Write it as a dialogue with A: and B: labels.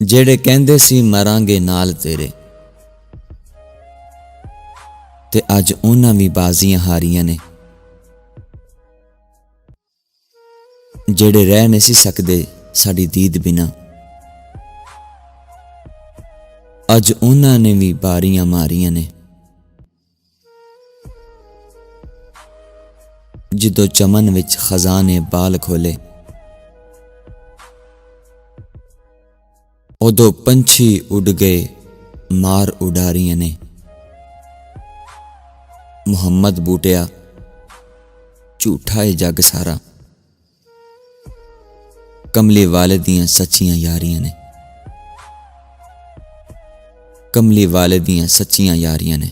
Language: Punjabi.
A: ਜਿਹੜੇ ਕਹਿੰਦੇ ਸੀ ਮਰਾਂਗੇ ਨਾਲ ਤੇਰੇ, ਤੇ ਅੱਜ ਉਹਨਾਂ ਵੀ ਬਾਜ਼ੀਆਂ ਹਾਰੀਆਂ ਨੇ। ਜਿਹੜੇ ਰਹਿ ਨਹੀਂ ਸੀ ਸਕਦੇ ਸਾਡੀ ਦੀਦ ਬਿਨਾ, ਅੱਜ ਉਹਨਾਂ ਨੇ ਵੀ ਬਾਰੀਆਂ ਮਾਰੀਆਂ ਨੇ। ਜਦੋਂ ਚਮਨ ਵਿੱਚ ਖਜ਼ਾਨੇ ਬਾਲ ਖੋਲੇ, ਉਦੋਂ ਪੰਛੀ ਉੱਡ ਗਏ ਮਾਰ ਉਡਾਰੀਆਂ ਨੇ। ਮੁਹੰਮਦ ਬੂਟਿਆ ਝੂਠਾ ਏ ਜੱਗ ਸਾਰਾ, ਕਮਲੀ ਵਾਲੇ ਦੀਆਂ ਸੱਚੀਆਂ ਯਾਰੀਆਂ ਨੇ। ਕਮਲੀ ਵਾਲੇ ਦੀਆਂ ਸੱਚੀਆਂ ਯਾਰੀਆਂ ਨੇ।